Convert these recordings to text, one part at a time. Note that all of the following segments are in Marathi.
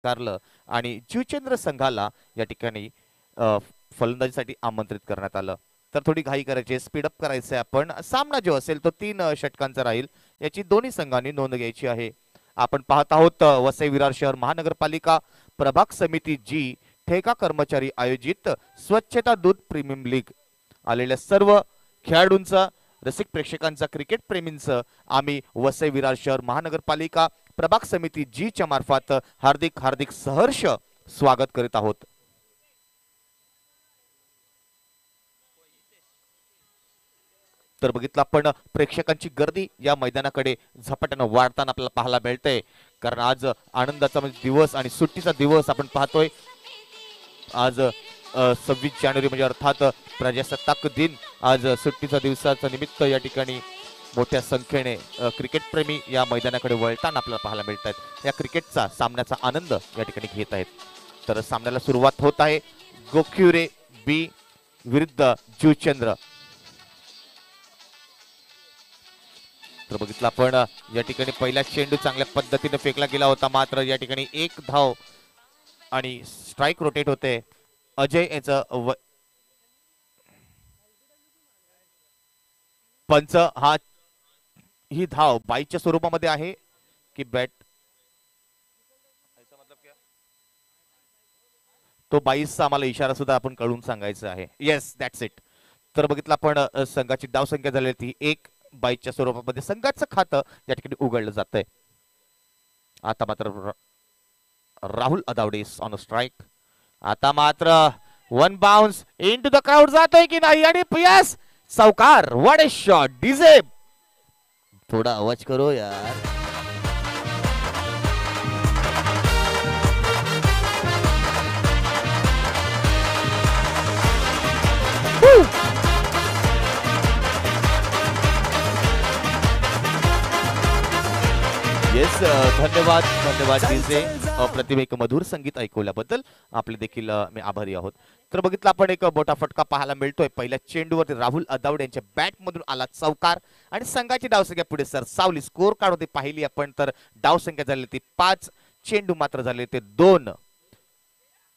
कारलं आणि जुचंद्र संघाला या ठिकाणी फलंदाजीसाठी आमंत्रित करण्यात आलं. तर थोडी घाई करायची, स्पीडअप करायचंय. आपण सामना जो असेल तो 3 षटकांचा राहील, याची दोन्ही संघांनी नोंद घ्यायची आहे. आपण पाहत आहोत वसई विरार शहर महानगरपालिका प्रभाग समिती जी ठेका कर्मचारी आयोजित स्वच्छता दूत प्रीमियम लीग. आलेल्या सर्व खेळाडूंचा, रसिक प्रेक्षकांचा, क्रिकेट प्रेमींचं आम्ही वसई विरार शहर महानगरपालिका प्रभाग समिती जी च्या मार्फत हार्दिक हार्दिक सहर्ष स्वागत करीत आहोत. तर बघितलं आपण प्रेक्षकांची गर्दी या मैदानाकडे झपाट्यानं वाढताना आपल्याला पाहायला मिळते, कारण आज आनंदाचा दिवस आणि सुट्टीचा दिवस आपण पाहतोय. आज 26 जानेवारी म्हणजे अर्थात प्रजासत्ताक दिन. आज सुट्टीचा दिवसाचा निमित्त या ठिकाणी मोठ्या संख्येने क्रिकेट प्रेमी या मैदानाकडे वळताना आपल्याला पाहायला मिळत आहेत. या क्रिकेटचा सामन्याचा आनंद या ठिकाणी घेत आहेत. तर सामन्याला सुरुवात होत आहे. गोख्युरे बी विरुद्ध जुचंद्र. तर बघितलं आपण या ठिकाणी पहिला चेंडू चांगल्या पद्धतीने फेकला गेला होता, मात्र या ठिकाणी एक धाव आणि स्ट्राइक रोटेट होते. अजय याचं पंच हा ही धाव बाईच्या स्वरूपामध्ये आहे की बॅट, तो बाईसचा आम्हाला इशारा सुद्धा आपण कळून सांगायचा आहे. Yes, that's it. तर बघितलं आपण संघाची धाव संख्या झाली ती 1. बाईच्या स्वरूपामध्ये संघाचं खातं या ठिकाणी उघडलं जातंय. आता मात्र राहुल अदावडे ऑन स्ट्राइक. आता मात्र one bounce into the crowd जातोय की नाही, आणि यस, सावकार, व्हाट अ शॉट. डीजे थोड़ा आवाज करो यार. येस, धन्यवाद धन्यवाद डीजे. अप्रतिम एक मधुर संगीत ऐकवल्याबद्दल आपले देखील मी आभारी आहोत. तर बघितलं आपण एक मोठा फटका पाहायला मिळतोय. पहिल्या चेंडूवरती राहुल अदावडे यांच्या बॅट मधून आला चौकार आणि संघाची धावसंख्या पुढे सर सावली. स्कोर कार्ड होती पाहिली आपण तर धावसंख्या झाली ती 5, चेंडू मात्र झाले ते 2.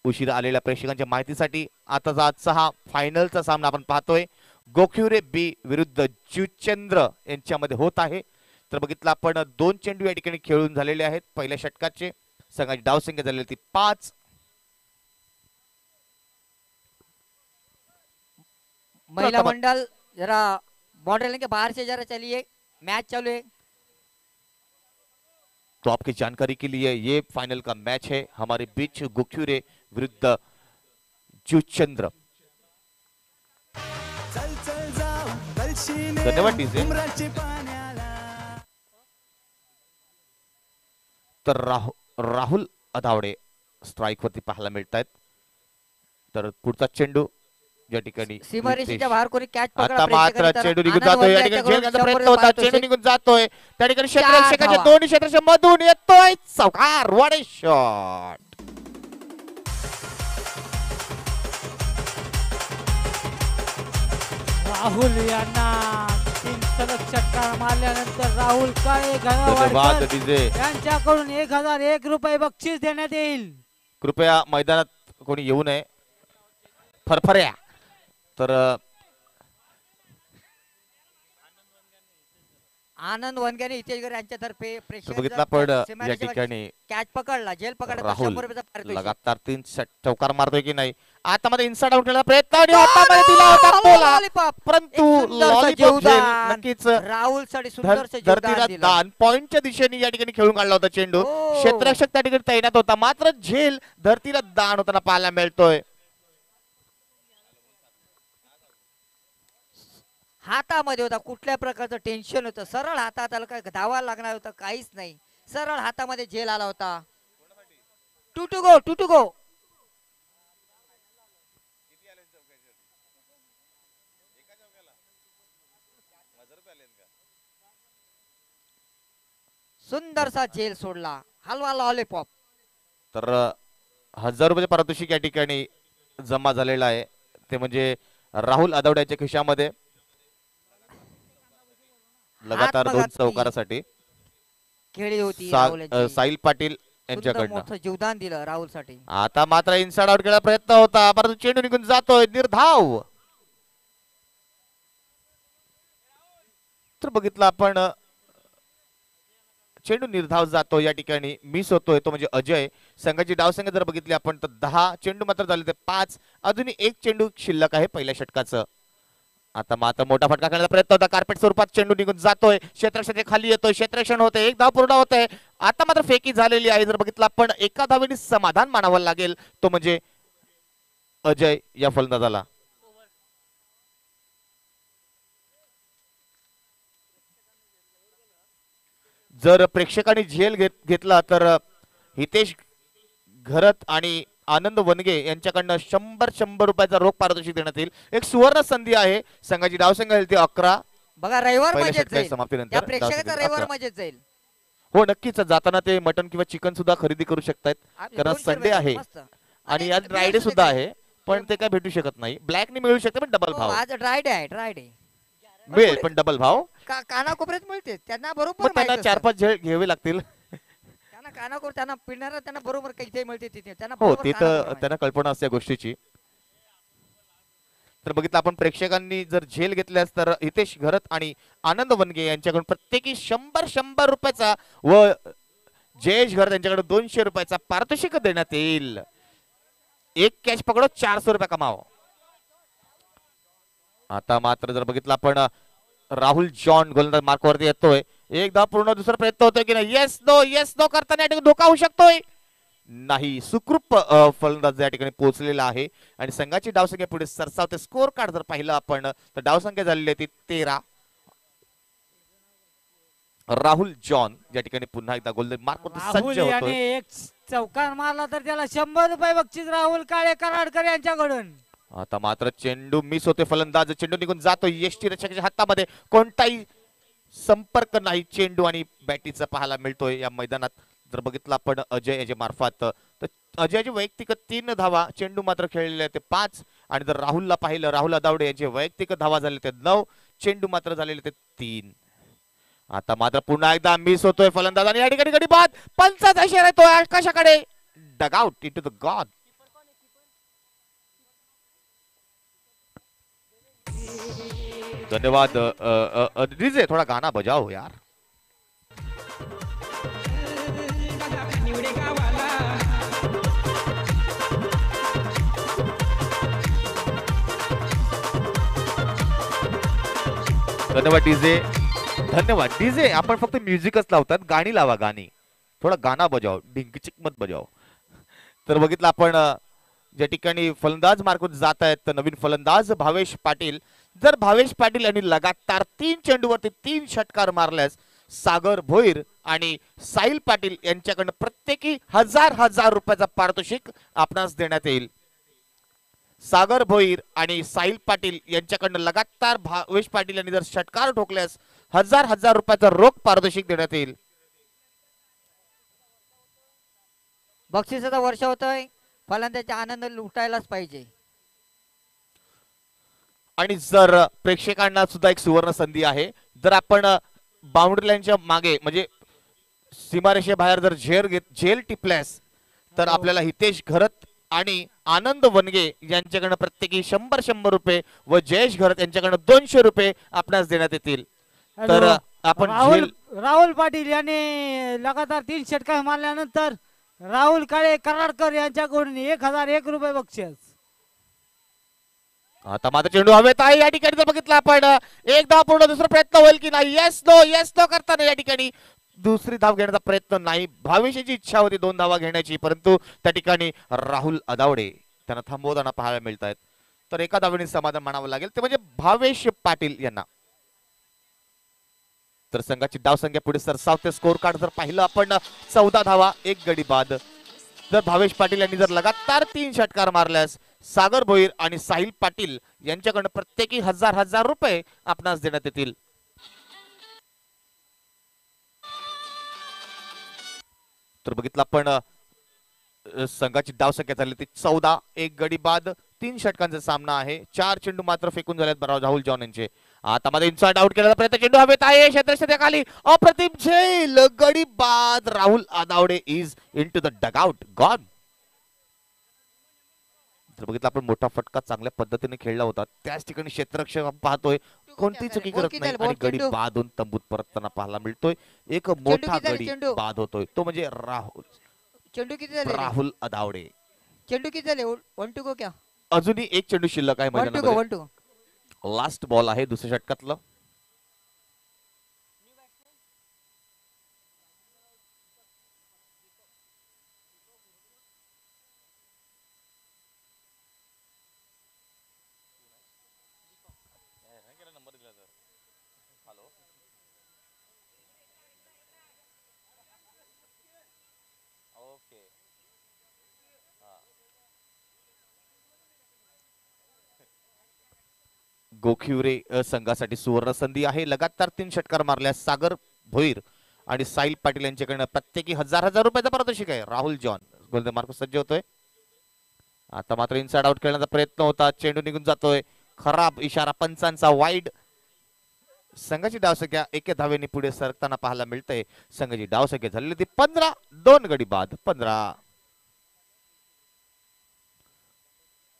उशिरा आलेल्या प्रेक्षकांच्या माहितीसाठी आताचा आजचा हा फायनलचा सामना आपण पाहतोय. गोख्युरे बी विरुद्ध जुचंद्र यांच्यामध्ये होत आहे. तर बघितलं आपण 2 चेंडू या ठिकाणी खेळून झालेले आहेत पहिल्या षटकाचे. संघाची धावसंख्या झालेली ती 5. महिला मंडल जरा बॉर्डर लाइन के बाहर से जरा चलिए, मैच चालू है. तो आपकी जानकारी के लिए ये फाइनल का मैच है हमारे बीच गोख्युरे विरुद्ध जुचंद्र. धन्यवाद डीजे. तर राहुल अदावडे स्ट्राइक वरती पाहायला मिळत आहेत. तर पुढचा चेंडू या ठिकाणी सीमारेषेच्या बाहेर कोणी कॅच पकडला. आता मात्र चेंडू निघून जातोय, या ठिकाणी झेल घ्यायचा प्रयत्न होता, चेंडू निघून जातोय. त्या ठिकाणी क्षेत्ररक्षकाच्या दोन्ही क्षेत्राच्या मधून येतोय चौकार. What a shot. राहुल यांना 3 सलग षटकार मारल्यानंतर राहुल काळे घरावाडकर यांच्याकडून 1001 रुपये बक्षीस देण्यात येईल. कृपया मैदानात कोणी येऊ नये, फरफऱ्या. तर आनंद वनगाने इतेशगर यांच्यातर्फे बघितला आपण या ठिकाणी कॅच पकडला, जेल पकडला, राहुल 100 रुपयाचा पारितोषिक. लगातार 3 चौकार मारतोय की नाही. आता मध्ये इनसाइड आउट केला प्रयत्न आणि हातामध्ये दिला होता बोला, परंतु लॉलीपॉप झेल नक्कीच राहुल साठी सुंदर धरतीला दान पॉइंटच्या दिशेने या ठिकाणी खेळून काढला होता चेंडू. क्षेत्ररक्षक त्या ठिकाणी तैनात होता, मात्र झेल धरतीला दान होताना पाहायला मिळतोय. हातामध्ये होता, कुठल्या प्रकारचं टेन्शन होतं. सरळ हातात आलं, काय धावायला लागणार होतं, काहीच नाही. सरळ हातामध्ये झेल आला होता. 2 to go, 2 to go. सुंदरसा झेल सोडला, हलवा लॉलीपॉप. तर 1000 रुपये पारितोषिक या ठिकाणी जमा झालेला आहे, ते म्हणजे राहुल अदावड्याच्या खिशामध्ये लगातार 2 चौकारासाठी. खेळी होती साहिल पाटील सुंदर यांच्याकडनं. मोठं जीवदान दिलं राहुल साठी. आता मात्र इनसाइड आउट खेळायचा प्रयत्न होता, परंतु चेंडू निघून जातोय निर्धाव. तर बघितलं आपण चेंडू निर्धाव जातो, या ठिकाणी मिस होतोय तो म्हणजे अजय. संघाची डावसंख्या जर बघितली आपण तर 10 चेंडू मात्र झाले ते 5. अजूनही एक चेंडू शिल्लक आहे पहिल्या षटकाचं. आता मात्र मोठा फटका खेळण्याचा प्रयत्न होता, कार्पेट स्वरूपात चेंडू निघून जातोय, क्षेत्ररक्षण खाली येतोय, क्षेत्ररक्षण होते, एक धाव पूर्ण होते. आता मात्र फेकी झालेली आहे. जर बघितलं आपण एका धावेने समाधान मानावं लागेल, तो म्हणजे अजय या फलंदाजाला. जर प्रेक्षकांनी झेल घेतला तर हितेश घरत आणि आनंद वनगे यांच्याकडनं 100 रुपयाचा रोख पारितोषिक देण्यात येईल. एक सुवर्ण संधी आहे. संघाची डावसंख्या येईल ती 11. बघा रविवार पहिल्या मजेत षटकाच्या जाईल. समाप्तीनंतर या प्रेक्षकाचा डावसंख्या रविवार 11. मजेत जाईल. हो नक्कीच, जाताना ते मटन किंवा चिकन सुद्धा खरेदी करू शकतात, कारण 200 संडे रुपयाचं आहे मस्त. आणि आज बियर ड्रायडे सुद्धा सुद्धा काही. आहे, पण ते काय भेटू शकत नाही. ब्लॅकने मिळू शकते पण डबल हो, भाव आज ड्राय डे आहे, ड्राय डे. मिळेल, पण डबल भाव. कानाकोपऱ्यात मिळते त्यांना मग बरोबर त्यांना माहित 4-5 झेल घ्यावे लागतील. त्यांना कानाकोर त्यांना पिणारा त्यांना बरोबर काही मिळते तिथे त्यांना हो, बरोबर ते कानाकोर तर माहिती. त्यांना कल्पना असते या गोष्टीची. तर बघितलं आपण प्रेक्षकांनी जर झेल घेतल्यास तर हितेश घरत आणि आनंद वनगे यांच्याकडून प्रत्येकी 100 रुपयाचा व जयेश घरत यांच्याकडे 200 रुपयाचा पारितोषिक देण्यात येईल. एक कॅच पकडो, 400 रुपये कमाव. आता मात्र जर बघितलं आपण राहुल जॉन गोलंदाज मार्कवरती येतोय. एकदा पूर्ण दुसरा प्रयत्न होतोय की नाही, येस नो करताना या ठिकाणी धोका होऊ शकतोय. नाही, सुखरूप फलंदाज या ठिकाणी पोहोचलेला आहे आणि संघाची डावसंख्या पुढे सरसावते. स्कोर कार्ड जर पाहिलं आपण तर डावसंख्या झालेली आहे ती 13. राहुल जॉन या ठिकाणी पुन्हा एकदा गोलंदाज मार्कवरती राहुल सज्ज याने होतोय. एक चौकार मारला तर त्याला 100 रुपये बक्षीस राहुल काळे कराडकर यांच्याकडून. आता मात्र चेंडू मिस होते, फलंदाज चेंडू निघून जातो. यष्टी रक्षकाच्या हातामध्ये कोणताही संपर्क नाही चेंडू आणि बॅटीचा पाहायला मिळतोय या मैदानात. जर बघितलं आपण अजय याच्या मार्फत तर अजयचे वैयक्तिक 3 धावा, चेंडू मात्र खेळलेले ते 5. आणि जर राहुलला पाहिलं, राहुल अदावडे यांचे वैयक्तिक धावा झाले ते 9, चेंडू मात्र झालेले ते 3. आता मात्र पुन्हा एकदा मिस होतोय फलंदाज आणि या ठिकाणी गडी बाद. पंचाचा इशारा येतोय आकाशाकडे. Dugout into the god. धन्यवाद. डीजे थोड़ा गाना बजाओ यार. धन्यवाद डीजे, धन्यवाद डीजे. आपण फक्त म्युझिकच लावतात, गाणी लावा, गाणी. थोडा गाना बजाओ, डिंगचिक मत बजाओ. तर बघितलं आपण ज्या ठिकाणी फलंदाज मार्कून जात आहेत तर नवीन फलंदाज भावेश पाटील. जर भावेश पाटील यांनी लगातार 3 चेंडूवरती 3 षटकार मारल्यास सागर भोईर आणि साहिल पाटील यांच्याकडून प्रत्येकी 1000 रुपयाचा पारितोषिक आपणास देण्यात येईल. सागर भोईर आणि साहिल पाटील यांच्याकडून लगातार भावेश पाटील यांनी जर षटकार ठोकल्यास 1000 रुपयाचा रोख पारितोषिक देण्यात येईल. बक्षिसाचा वर्ष होतोय, फलंदाजाचा आनंद लुटायलाच पाहिजे. आणि जर प्रेक्षकांना सुद्धा एक सुवर्ण संधी आहे, जर आपण बाउंड्री लाईनच्या मागे म्हणजे सीमारेषेबाहेर जर झेल टिपल्यास तर आपल्याला हितेश घरत आणि आनंद वनगे यांच्याकडनं प्रत्येकी 100 रुपये व जयेश घरत यांच्याकडनं 200 रुपये आपणास देण्यात येतील. तर आपण राहुल पाटील यांनी लगातार 3 षटकार मारल्यानंतर राहुल काळे कराडकर यांच्याकडून 1001 रुपये बक्षीस. आता मात्र चेंडू हवेत आहे. या ठिकाणी जर बघितलं आपण एकदा पूर्ण दुसरा प्रयत्न होईल की नाही, येस नो करताना या ठिकाणी दुसरी धाव घेण्याचा प्रयत्न नाही. भावेशची इच्छा होती 2 धावा घेण्याची, परंतु त्या ठिकाणी राहुल अदावडे त्यांना थांबवताना पाहायला मिळत आहेत. तर एका धावेने समाधान मानावं लागेल, ते म्हणजे भावेश पाटील यांना. तर संघाची धावसंख्या पुढे सरसावते. स्कोर कार्ड जर पाहिलं आपण 14 धावा, 1 गडी बाद. जर भावेश पाटील यांनी जर लगातार 3 षटकार मारल्यास सागर भोईर आणि साहिल पाटील यांच्याकडून प्रत्येकी 1000 रुपये आपणास देण्यात येतील. तर बघितलं आपण संघाची धावसंख्या झाली ती 14, 1 गडी बाद. 3 षटकांचा सामना आहे. 4 चेंडू मात्र फेकून झालेत राहुल जॉन यांचे. आता मध्ये इनसाइड आउट केल्याचा प्रयत्न, चेंडू हवेत आहे, क्षेत्रक्षेत्राखाली अप्रतिम झेल, गडी बाद. Rahul Adawade is into the dugout, gone. तर बघितलं आपण मोठा फटका चांगल्या पद्धतीने खेळला होता, त्याच ठिकाणी क्षेत्ररक्षक पाहतोय कोणती चुकी करत नाही आणि गडी बादून तंबूत परतताना पाहायला मिळतोय. एक मोठा गडी बाद होतोय तो म्हणजे चेंडू किती झाले? राहुल अदावडे. चेंडू किती झाले? 1 टू गो क्या? अजूनही एक चेंडू शिल्लक आहे 1 to go, 1 to go. Last ball आहे दुसऱ्या षटकातलं. गोखिवरे संघासाठी सुवर्ण संधी आहे. लगातार 3 षटकार मारल्यास सागर भोईर आणि साहिल पाटील यांच्याकडनं प्रत्येकी 1000 रुपयाचा पारितोषिक आहे. राहुल जॉन गोलंदाज मार्कस सज्ज होतोय. आता मात्र इनसाइड आउट खेळण्याचा प्रयत्न होता, चेंडू निघून जातोय, खराब इशारा पंचांचा, वाईड. संघाची धावसंख्या 1 धावेने पुढे सरकताना पाहायला मिळतंय. संघाची धावसंख्या झालेली ती 15, 2 गडी बाद 15.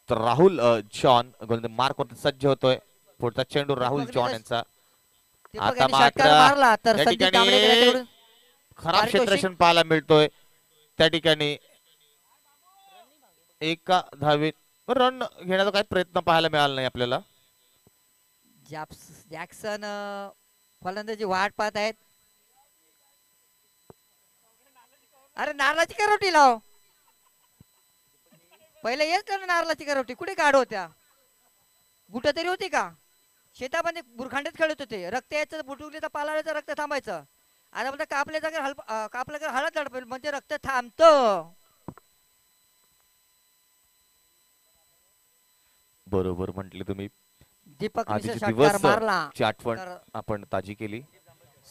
तर राहुल जॉन गोलंदाज मार्क वरती सज्ज होतोय. पुढचा चेंडू राहुल जॉन यांचा. आता मात्र त्या ठिकाणी खराब क्षेत्ररक्षण पाहायला मिळतोय. त्या ठिकाणी एका धावेत रन घेण्याचा काही प्रयत्न पाहायला मिळाला नाही आपल्याला. जॅक्सन फलंदाजी वाट पाहत आहेत. अरे नारळाची करोटी लाव, पहिले येत ना नारळाची करोटी. कुठे गाड होत्या? बुट तरी होती का? शेतामध्ये बुरखांड्यात खेळत होते. रक्त यायचं, बुटुकलीचा पालाचं रक्त थांबायचं. आता म्हणजे कापल्या जागा कापल्या जागा हळद झडपेल म्हणजे रक्त थांबतं. बरोबर म्हटले तुम्ही. दीपक मारला आठवण आपण ताजी केली.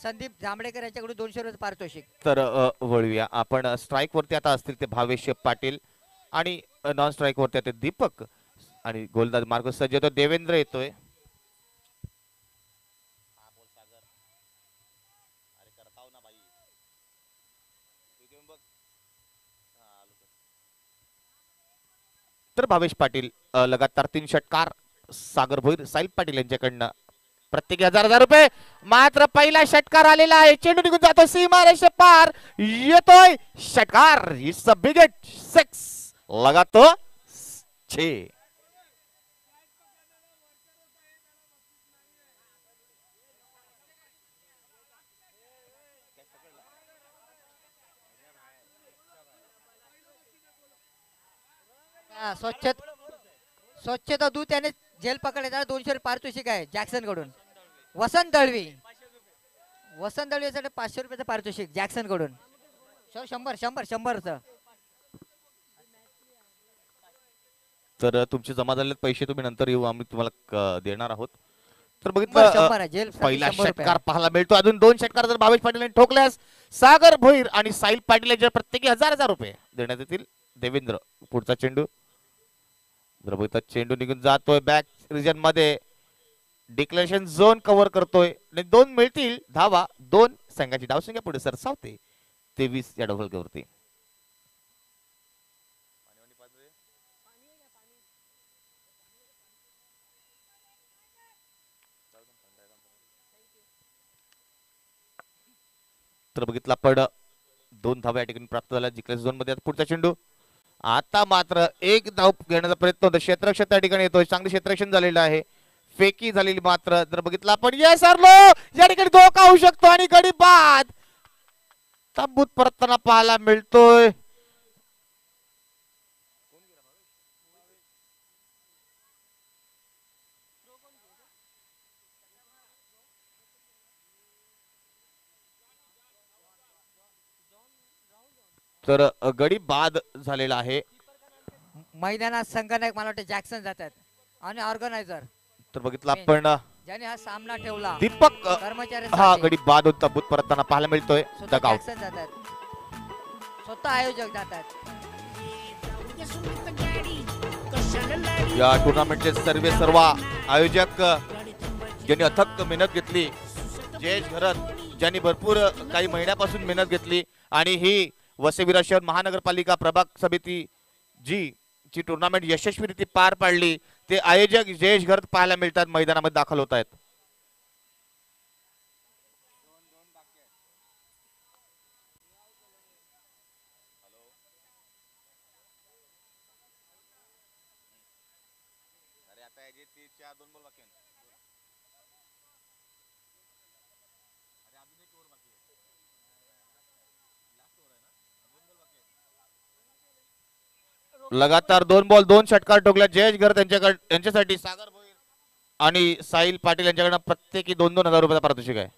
संदीप जांभळेकर यांच्याकडून 200 रुपये पारितोषिक. तर वळूया आपण स्ट्राईक वरती. आता असतील ते भावेश पाटील आणि नॉन स्ट्राईक वरती ते दीपक आणि गोलंदाज मार्कस सज्ज होतो. देवेंद्र येतोय. तर भावेश पाटील लगातार 3 षटकार. सागर भोईर साहिल पाटील यांच्याकडनं प्रत्येकी 1000 रुपये. मात्र पहिला षटकार आलेला आहे, चेंडू निघून जातो सीमारेषे पार, येतोय षटकार. इट्स अ बिग हिट, 6 लगा तो 6. स्वच्छता दूत त्याने जेल पकडले. 200 रुपये पारितोषिक आहे जॅक्सन कडून. वसंत दळवी 500 रुपयाचं पारितोषिक जॅक्सन कडून. 100 तर तुमचे जमा झालेले पैसे तुम्ही नंतर येऊ, आम्ही तुम्हाला देणार आहोत. तर बघितलं पहिला षटकार पाहायला मिळतो. अजून 2 षटकार जर भावेश पाटील यांनी ठोकल्यास सागर भोईर आणि साहिल पाटील यांच्या प्रत्येकी 1000 रुपये देण्यात येतील. देवेंद्र पुढचा चेंडू. जर बघितलं चेंडू निघून जातोय बॅक रिजन मध्ये, डिक्लेरेशन झोन कव्हर करतोय. 2 मिळतील धावा. 2 संघाची धावसंख्या पुढे सरसावते 23 या डबलवरती. तर बघितला पण 2 धावा या ठिकाणी प्राप्त झाल्या जिंकल्या झोन मध्ये. पुढचा चेंडू. आता मात्र 1 धाव घेण्याचा प्रयत्न होता. क्षेत्ररक्षक त्या ठिकाणी येतोय. चांगले क्षेत्ररक्षण झालेलं आहे. फेकी झालेली मात्र जर बघितला आपण येस हरलो या ठिकाणी धोका होऊ शकतो आणि गडी बाद तंबूत परतताना पाहायला मिळतोय. तर गडी बाद झालेला आहे. मैदानात संघनायक मला वाटतं जॅक्सन जातात आणि ऑर्गनायझर. तर बघितलं आपण ज्याने हा सामना ठेवला दीपक कर्मचारी हा गडी बाद होता तंबूत परतताना पाहायला मिळतोय. जॅक्सन जातात, स्वतः आयोजक जातात. या टुर्नामेंटचे सर्व आयोजक ज्यांनी अथक मेहनत घेतली, जयेश घरत ज्यांनी भरपूर काही महिन्यापासून मेहनत घेतली आणि ही वसई शहर महानगरपालिका प्रभाग समिती जी टुर्नामेंट यशस्वीरित्या पार पाडली, ते आयोजक जयेश घरत पाहायला मिळतात, मैदानामध्ये दाखल होत आहेत. लगातार 2 बॉल 2 षटकार ठोकल्या जयेश घर यांच्यासाठी सागर भोईर आणि साहिल पाटील यांच्याकडनं प्रत्येकी 2,000 रुपयाचा पारितोषिक आहे.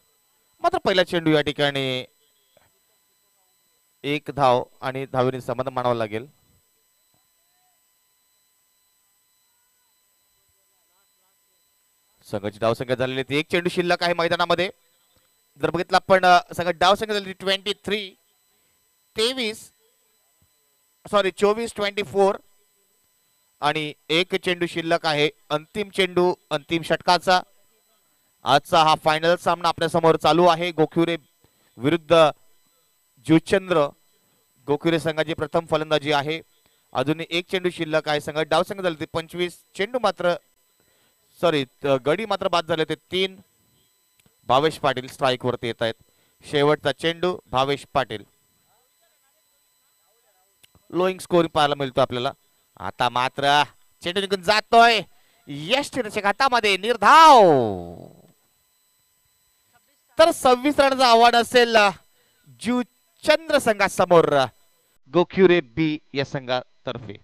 मात्र पहिला चेंडू या ठिकाणी एक धाव आणि धावेने समाधान मानावं लागेल. संघाची धावसंख्या झालेली ती एक चेंडू शिल्लक आहे मैदानामध्ये. जर बघितलं आपण संघाची धावसंख्या झालेली 24-24 आणि एक चेंडू शिल्लक आहे. अंतिम चेंडू अंतिम षटकाचा. आजचा हा फायनल सामना आपल्या समोर चालू आहे. गोखुरे विरुद्ध जुचंद्र. गोखुरे संघाची प्रथम फलंदाजी आहे. अजून एक चेंडू शिल्लक आहे. संघाची धावसंख्या झाली ती 25. चेंडू मात्र गडी मात्र बाद झाले ते 3. भावेश पाटील स्ट्राईक वरती येत आहेत. शेवटचा चेंडू भावेश पाटील. लोईंग स्कोर पाहायला मिळतो आपल्याला. आता मात्र चेंडू निघून जातोय यष्टीच्या हातामध्ये निर्धाव. तर 26 रनचा आव्हान असेल जुचंद्र संघासमोर गोखुरे बी या संघातर्फे.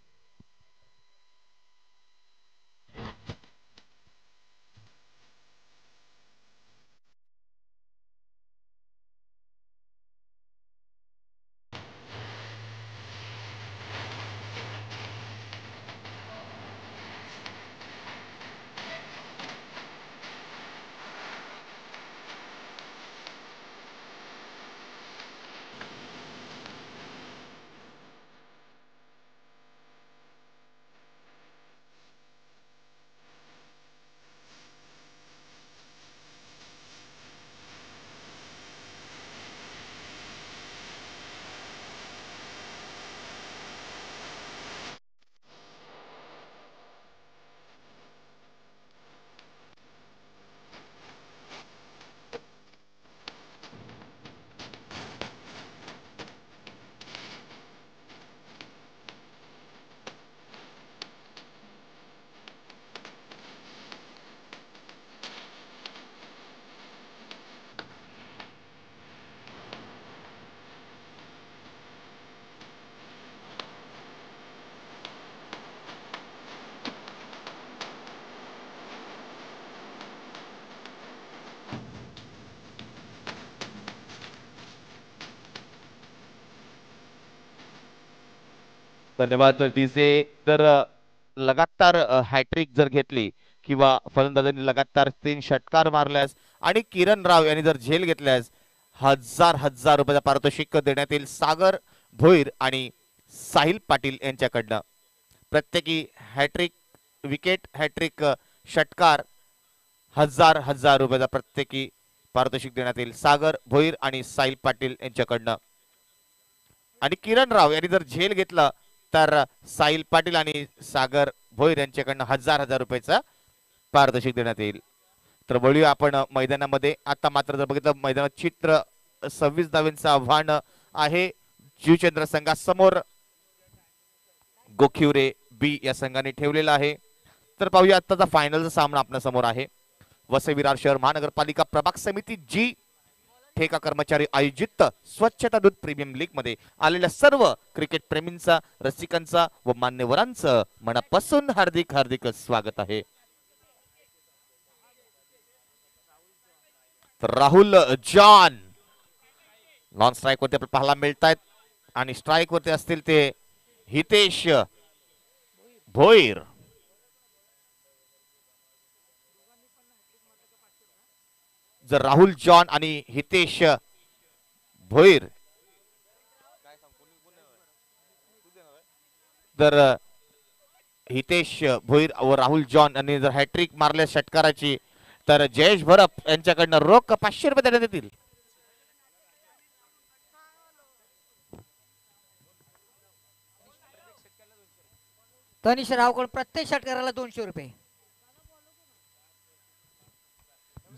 धन्यवाद डीजे. तर लगातार हॅट्रिक जर घेतली किंवा फलंदाजांनी लगातार 3 षटकार मारल्यास आणि किरण राव यांनी जर झेल घेतल्यास 1,000 रुपयाचा पारितोषिक देण्यात येईल सागर भोईर आणि साहिल पाटील यांच्याकडनं. प्रत्येकी हॅट्रिक विकेट हॅट्रिक षटकार 1,000 रुपयाचा प्रत्येकी पारितोषिक देण्यात येईल सागर भोईर आणि साहिल पाटील यांच्याकडनं. आणि किरण राव यांनी जर झेल घेतला तर साहिल पाटील आणि सागर भोईर यांच्याकडनं 1,000 रुपयाचा पारितोषिक देण्यात येईल. तर वळूया आपण मैदानामध्ये. आता मात्र जर बघितलं मैदानात चित्र 26 धावांचं आव्हान आहे जुचंद्र संघासमोर गोखुरे बी या संघाने ठेवलेला आहे. तर पाहूया आताचा फायनलचा सामना आपल्या समोर आहे. वसई विरार शहर महानगरपालिका प्रभाग समिती जी ठेका कर्मचारी आयोजित स्वच्छता दूत प्रीमियम लीग मध्ये आलेल्या सर्व क्रिकेट प्रेमींचा रसिकांचा व मान्यवरांचं मनापासून हार्दिक हार्दिक स्वागत आहे. राहुल जॉन नॉन स्ट्राईक वरती आपल्याला पाहायला मिळत आहेत आणि स्ट्राईक वरती असतील ते हितेश भोईर. जर राहुल जॉन आणि हितेश भोईर तर हितेश भोईर व राहुल जॉन यांनी जर हॅट्रिक मारल्या षटकाराची तर जयेश भरप यांच्याकडनं रोख 500 रुपये देण्यात येतील. तनिष रावकडून प्रत्येक षटकाराला 200 रुपये.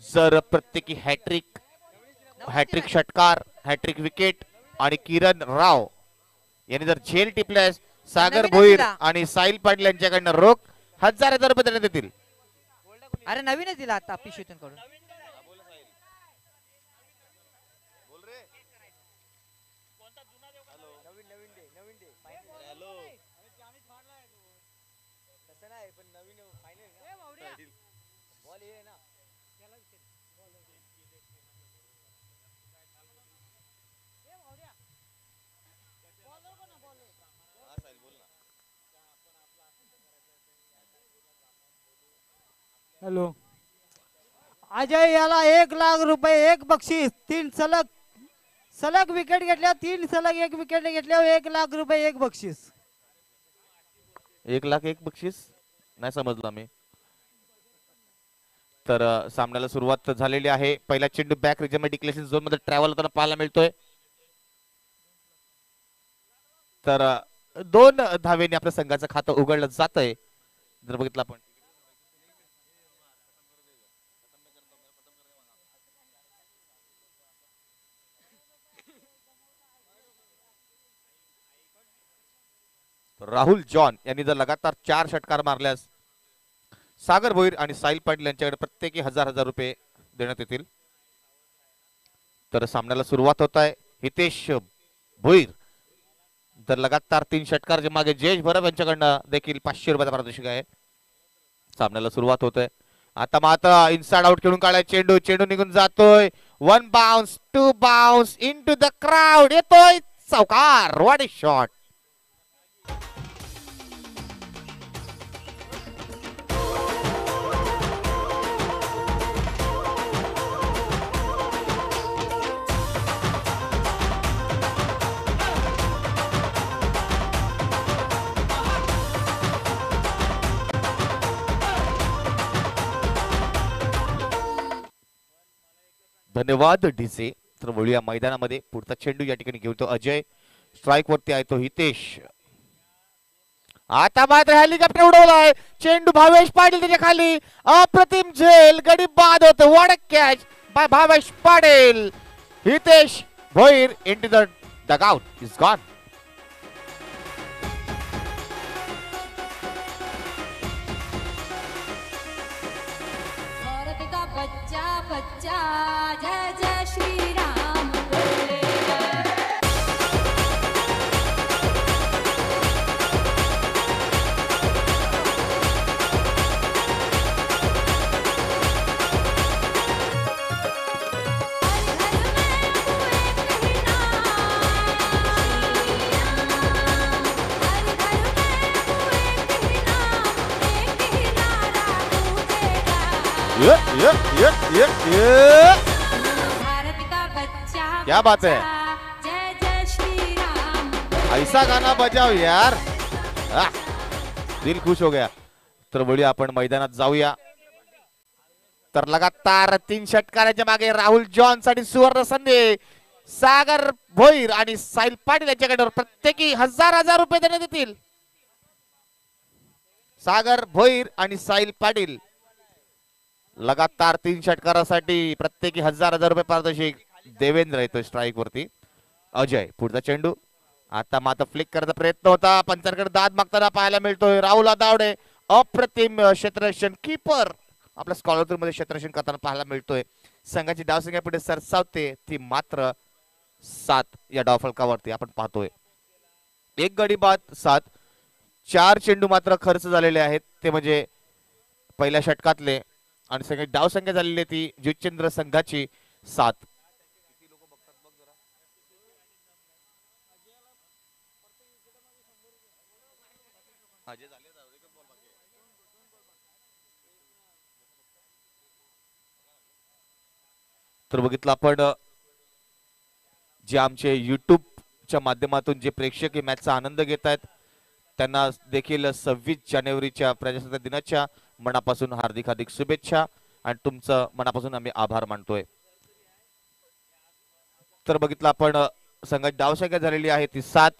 जर प्रत्येकी हॅट्रिक षटकार, हॅट्रिक विकेट आणि किरण राव यांनी जर झेल टिपल्यास सागर नवीनच भोईर दिला. आणि साहिल पाटील यांच्याकडनं रोख 1000 रुपये देण्यात येतील. अरे नवीनच दिला आता पिशवीतून कडून. हॅलो. अजय याला 1,00,000 रुपये, एक बक्षीस. 3 सलग विकेट घेतल्या, 3 सलग एक विकेट घेतल्यावर 1,00,000 रुपये, एक बक्षीस. 1,00,000 एक बक्षीस नाही समजलं मी. तर सामन्याला सुरुवात झालेली आहे. पहिला चेंडू बॅक रिजन डिक्लेरेशन झोन मध्ये ट्रॅव्हल होताना पाहायला मिळतोय. तर 2 धावेने आपल्या संघाचं खातं उघडलं जातंय. जर बघितलं आपण राहुल जॉन यांनी जर लगातार 4 षटकार मारल्यास सागर भोईर आणि साहिल पाटील यांच्याकडे प्रत्येकी 1000 रुपये देण्यात येतील. तर सामन्याला सुरुवात होत आहे. हितेश भोईर जर लगातार 3 षटकारच्या मागे जयेश भरप यांच्याकडनं देखील 500 रुपयाचा पारितोषिक आहे. सामन्याला सुरुवात होत आहे. आता मात्र इनसाइड आउट खेळून काढाय चेंडू, चेंडू निघून जातोय. 1 bounce, 2 bounce into the crowd, येतोय चौकार. What a shot. धन्यवाद डीजे. तर वळूया मैदानामध्ये. पुढचा चेंडू या ठिकाणी घेतो अजय. स्ट्राइक वरती आहे तो हितेश. आता मात्र हेलिकॉप्टर उडवलाय. चेंडू भावेश पाटील त्याच्या खाली. अप्रतिम झेल, गडी बाद होत. What a catch by Bhavesh Patil. Hitesh Bhoir into the dugout is gone. बच्चा बच्चा जय जय श्री राम बोले. क्या बात है. जय जय श्री राम. ऐसा गाना बजाव यार. दिल खुश हो गया. तर वळूया आपण मैदानात जाऊया. तर लगातार 3 षटकाराच्या मागे राहुल जॉन साठी सुवर्ण संधी. सागर भोईर आणि साहिल पाटील यांच्याकडे प्रत्येकी 1000 रुपये देण्यात येतील. सागर भोईर आणि साहिल पाटील लगातार 3 षटकारासाठी प्रत्येकी 1000 रुपये पारितोषिक. देवेंद्र येतोय स्ट्राइक वरती. अजय पुढचा चेंडू. आता मात्र फ्लिक करायचा प्रयत्न होता. पंचांकडे दाद मागताना पाहायला मिळतोय. राहुल दावडे अप्रतिम क्षेत्ररक्षण. कीपर आपल्या स्कॉलर मध्ये क्षेत्ररक्षण करताना पाहायला मिळतोय. संघाची धावसंख्या पुढे सरसावते. ती मात्र 7 या डावफलकावरती आपण पाहतोय. 1 गडी बाद 7. 4 चेंडू मात्र खर्च झालेले आहेत. ते म्हणजे पहिल्या षटकातले. आणि सगळी धावसंख्या झालेली ती जुचंद्र संघाची 7. तर बघितलं आपण जे आमचे युट्यूबच्या माध्यमातून जे प्रेक्षक मॅचचा आनंद घेत आहेत त्यांना देखील 26 जानेवारीच्या प्रजासत्ताक दिनाच्या मनापासून हार्दिक शुभेच्छा. आणि तुमचं मनापासून आम्ही आभार मानतोय. तर बघितलं आपण संघाची धावसंख्या झालेली आहे ती 7.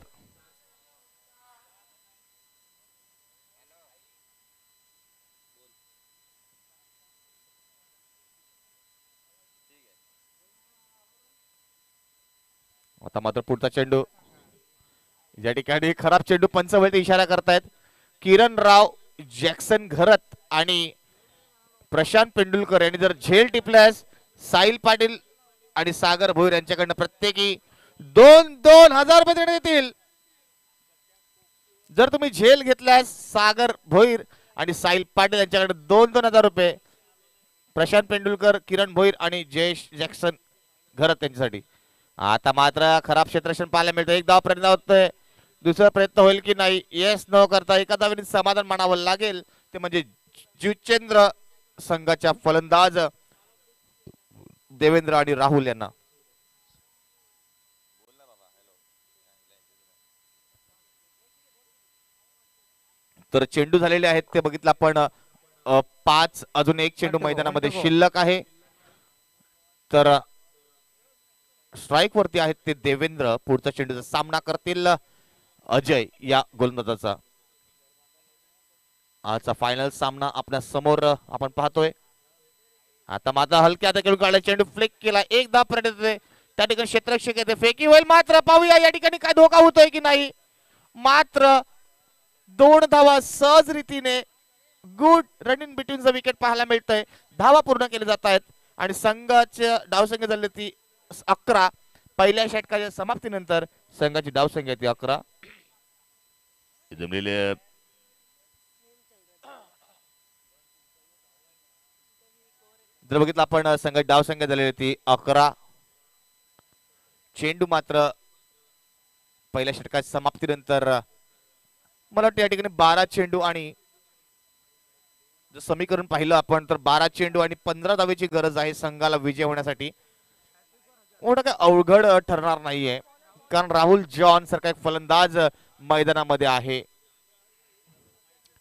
आता मात्र पुढचा चेंडू, या ठिकाणी खराब चेंडू पंचवटी इशारा करतायत. किरण राव, जॅक्सन घरत आणि प्रशांत पेंडुलकर यांनी जर झेल टिपल्यास साहिल पाटील आणि सागर भोईर यांच्याकडनं प्रत्येकी 2,000 रुपये देण्यात येतील. जर तुम्ही झेल घेतल्यास सागर भोईर आणि साहिल पाटील यांच्याकडे 2,000 रुपये, प्रशांत पेंडुलकर, किरण भोईर आणि जयेश जॅक्सन घरत यांच्यासाठी. आता मात्र खराब क्षेत्ररक्षण पाहायला मिळतं. एक धाव प्रयत्न होतोय, दुसरा प्रयत्न होईल की नाही येस न करता एका धावेने समाधान मानावं लागेल. ते म्हणजे जितेंद्र संघाच्या फलंदाज देवेंद्र आणि राहुल यांना. तर चेंडू झालेले आहेत ते बघितलं आपण 5. अजून एक चेंडू मैदानामध्ये शिल्लक आहे. तर स्ट्राईक वरती आहेत ते देवेंद्र. पुढचा चेंडूचा सामना करतील अजय या गोलंदाजाचा. आजचा फायनल सामना आपल्या समोर आपण पाहतोय. आता मात्र हलक्या खेळून काढला चेंडू, फ्लिक केला, एक धाव पर्यंत त्या ठिकाणी क्षेत्ररक्षक येते, फेकी होईल मात्र पाहूया या ठिकाणी काय धोका होतोय की नाही. मात्र 2 धावा सहज रीतीने good running between the wicket पाहायला मिळतंय. धावा पूर्ण केले जात आहेत आणि संघाच्या धावसंख्या झाली ती 11. पहिल्या षटकाच्या समाप्तीनंतर संघाची धावसंख्या ती 11. जमलेले जर बघितलं आपण संघाची धावसंख्या झालेली ती 11. चेंडू मात्र पहिल्या षटकाच्या समाप्तीनंतर मला वाटतं या ठिकाणी 12 चेंडू आणि जर समीकरण पाहिलं आपण तर 12 चेंडू आणि 15 धावेची गरज आहे संघाला विजय होण्यासाठी. मोठं काय अवघड ठरणार नाहीये कारण राहुल जॉन सारखा एक फलंदाज मैदानामध्ये आहे.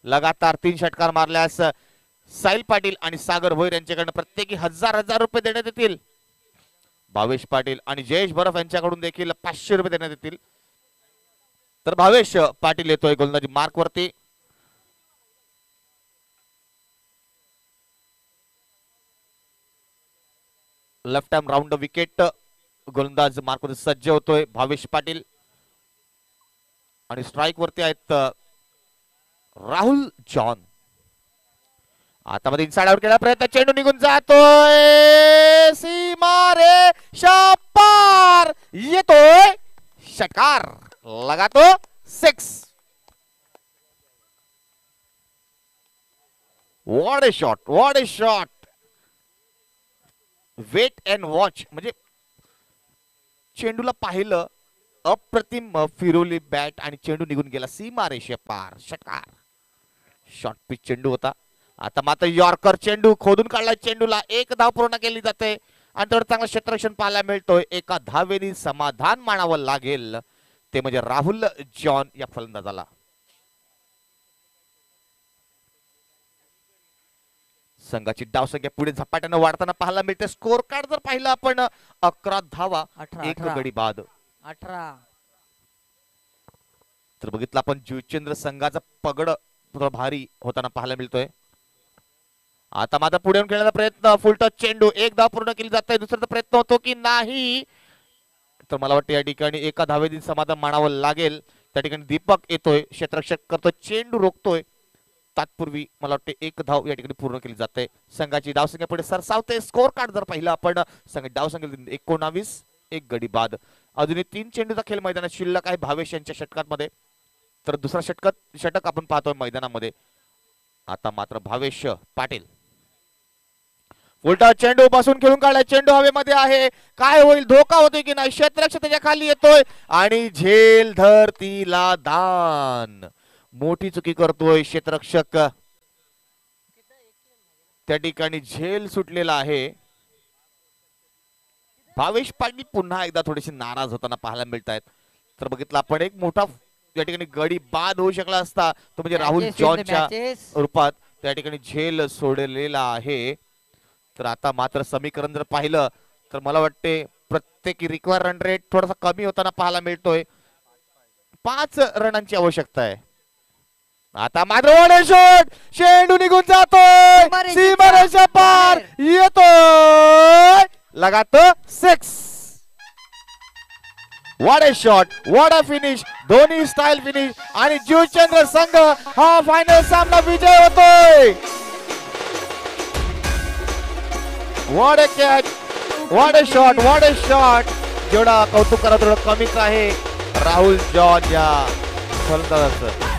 लगातार 3 षटकार मारल्यास साहिल पाटील आणि सागर भोईर यांच्याकडनं प्रत्येकी 1,000 रुपये देण्यात येतील. भावेश पाटील आणि जयेश बरफ यांच्याकडून देखील 500 रुपये देण्यात येतील. तर भावेश पाटील येतोय गोलंदाजी मार्क वरती. लेफ्ट आर्म राऊंड विकेट गोलंदाज मार्क मध्ये सज्ज होतोय भावेश पाटील. आणि स्ट्राईक वरती आहेत राहुल जॉन. आता मध्ये इनसाइड आउट केला प्रयत्न, चेंडू निघून जातोय, सीमा रेषा पार, येतोय षटकार, लगातो 6. What a shot, what a shot. Wait and watch म्हणजे चेंडूला पाहिलं, अप्रतिम फिरवली बॅट आणि चेंडू निघून गेला सीमा रेषे पार, षटकार. शॉर्ट पिच चेंडू होता. आता मात्र यॉर्कर चेंडू खोदून काढला, चेंडूला 1 धाव पूर्ण केली जाते आणि तेवढं चांगलं क्षेत्ररक्षण पाहायला मिळतोय. एका धावेने समाधान मानावं लागेल, ते म्हणजे राहुल जॉन या फलंदाजाला. संघाची धावसंख्या पुढे झपाट्यानं वाढताना पाहायला मिळते. स्कोर कार्ड जर पाहिलं आपण 11 धावा, 1 गडी बाद, 18. तर बघितलं आपण जितेंद्र संघाचा पगड भारी होताना पाहायला मिळतोय. आता मात्र पुढे येऊन खेळण्याचा प्रयत्न, फुलटच चेंडू, 1 धाव पूर्ण केली जाते. दुसरा प्रयत्न होतो की नाही, तर मला वाटतं या ठिकाणी एका धावेने समाधान मानावं लागेल. त्या ठिकाणी दीपक येतोय, क्षेत्ररक्षक करतोय, चेंडू रोखतोय. तात्पूर्वी मला वाटते 1 धाव या ठिकाणी पूर्ण केली जाते. संघाची धावसंख्या पुढे सरसावते. स्कोर कार्ड जर पाहिलं आपण संघाची धावसंख्या 19, 1 गडी बाद. अजूनही 3 चेंडूचा खेळ मैदानात शिल्लक आहे भावेश यांच्या षटकांमध्ये. तर दुसरा षटक आपण पाहतोय मैदानामध्ये. आता मात्र भावेश पाटील उलटा चेंडू बसून खेळून काढला, चेंडू हवेमध्ये आहे, काय होईल, धोका होतोय की नाही, क्षेत्ररक्षक त्याच्या खाली येतोय आणि झेल धरतीला दान. मोठी चुकी करतोय क्षेत्ररक्षक, त्या ठिकाणी झेल सुटलेला आहे. भावेश पाटील पुन्हा एकदा थोडेसे नाराज होताना पाहायला मिळत आहेत. तर बघितलं आपण एक मोठा या ठिकाणी गडी बाद होऊ शकला असता, तो म्हणजे राहुल जॉनच्या रूपात त्या ठिकाणी झेल सोडलेला आहे. तर आता मात्र समीकरण जर पाहिलं तर मला वाटते प्रत्येक रिक्वायर रन रेट थोडासा कमी होताना पाहायला मिळतोय. 5 रनांची आवश्यकता आहे. आता मात्र शॉट, चेंडू निघून जातोय, सीमारेषा पार येतोय, लगातो 6. What a shot, what a finish, दोन्ही स्टाईल फिनिश आणि जीवचंद्र संघ हा फायनल सामना विजय होतोय. What a catch, what a shot, what a shot. जेवढा कौतुक करा तेवढं कमीच आहे राहुल जॉर्ज या फलंदाजाचं.